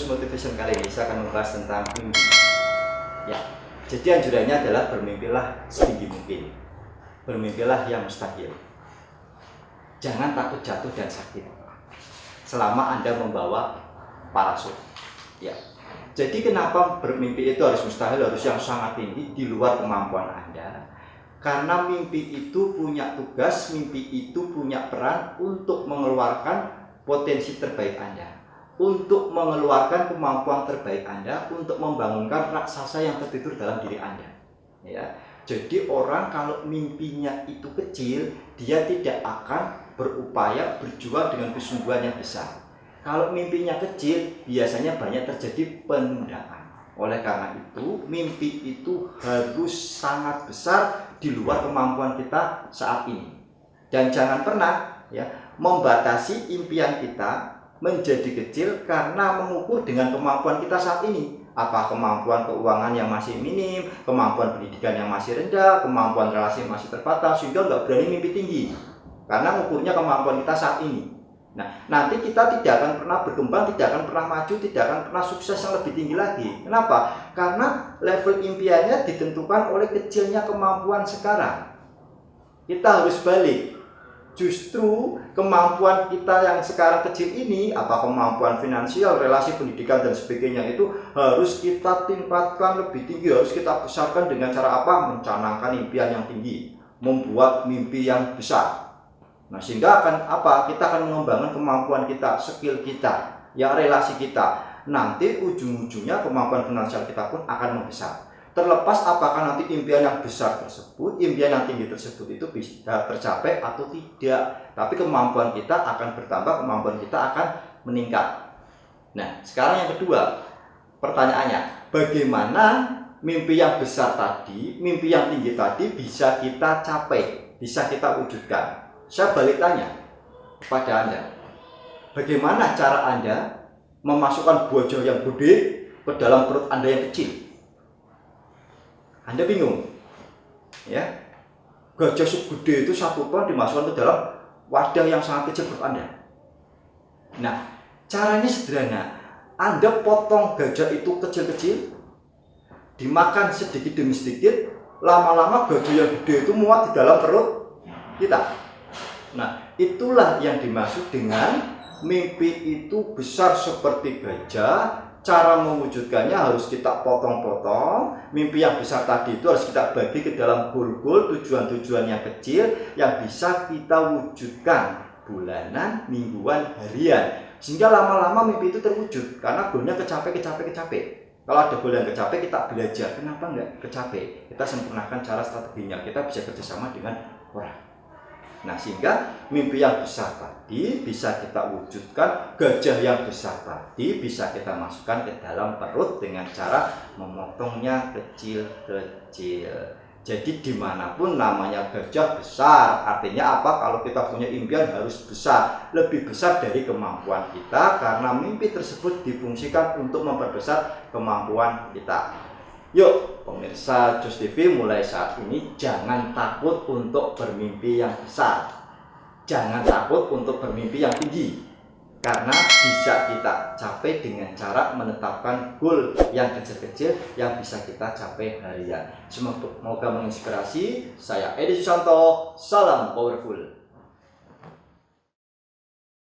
Coach Motivation kali ini saya akan membahas tentang mimpi. Ya, jadi anjurannya adalah bermimpilah setinggi mungkin. Bermimpilah yang mustahil. Jangan takut jatuh dan sakit selama Anda membawa parasut. Ya. Jadi kenapa bermimpi itu harus mustahil, harus yang sangat tinggi di luar kemampuan Anda? Karena mimpi itu punya tugas, mimpi itu punya peran untuk mengeluarkan potensi terbaik Anda, untuk mengeluarkan kemampuan terbaik Anda, untuk membangunkan raksasa yang tertidur dalam diri Anda. Ya. Jadi orang kalau mimpinya itu kecil, dia tidak akan berupaya berjuang dengan kesungguhan yang besar. Kalau mimpinya kecil, biasanya banyak terjadi penundaan. Oleh karena itu, mimpi itu harus sangat besar di luar kemampuan kita saat ini. Dan jangan pernah membatasi impian kita menjadi kecil karena mengukur dengan kemampuan kita saat ini. Apa kemampuan keuangan yang masih minim, kemampuan pendidikan yang masih rendah, kemampuan relasi yang masih terbatas, sehingga nggak berani mimpi tinggi. Karena mengukurnya kemampuan kita saat ini. Nah, nanti kita tidak akan pernah berkembang, tidak akan pernah maju, tidak akan pernah sukses yang lebih tinggi lagi. Kenapa? Karena level impiannya ditentukan oleh kecilnya kemampuan sekarang. Kita harus balik. Justru kemampuan kita yang sekarang kecil ini, apa kemampuan finansial, relasi pendidikan dan sebagainya, itu harus kita tingkatkan lebih tinggi, harus kita besarkan dengan cara apa? Mencanangkan impian yang tinggi, membuat mimpi yang besar. Nah, sehingga akan apa? Kita akan mengembangkan kemampuan kita, skill kita, yang relasi kita. Nanti ujung-ujungnya kemampuan finansial kita pun akan membesar. Terlepas apakah nanti impian yang besar tersebut, impian yang tinggi tersebut itu bisa tercapai atau tidak. Tapi kemampuan kita akan bertambah, kemampuan kita akan meningkat. Nah, sekarang yang kedua, pertanyaannya, bagaimana mimpi yang besar tadi, mimpi yang tinggi tadi bisa kita capai, bisa kita wujudkan? Saya balik tanya kepada Anda, bagaimana cara Anda memasukkan buah yang gede ke dalam perut Anda yang kecil? Anda bingung, ya? Gajah segede itu 1 ton dimasukkan ke dalam wadah yang sangat kecil perut Anda. Nah, caranya sederhana. Anda potong gajah itu kecil-kecil, dimakan sedikit demi sedikit, lama-lama gajah yang gede itu muat di dalam perut kita. Nah, itulah yang dimaksud dengan mimpi itu besar seperti gajah. Cara mewujudkannya harus kita potong-potong. Mimpi yang besar tadi itu harus kita bagi ke dalam goal-goal, tujuan-tujuan yang kecil yang bisa kita wujudkan bulanan, mingguan, harian. Sehingga lama-lama mimpi itu terwujud karena goalnya kecapai. Kalau ada goal yang kecapai, kita belajar kenapa nggak kecapai. Kita sempurnakan cara strateginya. Kita bisa kerjasama dengan orang. Nah, sehingga mimpi yang besar tadi bisa kita wujudkan, gajah yang besar tadi bisa kita masukkan ke dalam perut dengan cara memotongnya kecil-kecil. Jadi dimanapun namanya gajah besar, artinya apa? Kalau kita punya impian harus besar, lebih besar dari kemampuan kita, karena mimpi tersebut difungsikan untuk memperbesar kemampuan kita. Yuk pemirsa Jos TV, mulai saat ini jangan takut untuk bermimpi yang besar. Jangan takut untuk bermimpi yang tinggi. Karena bisa kita capai dengan cara menetapkan goal yang kecil-kecil yang bisa kita capai harian. Semoga menginspirasi. Saya Edi Susanto, salam powerful.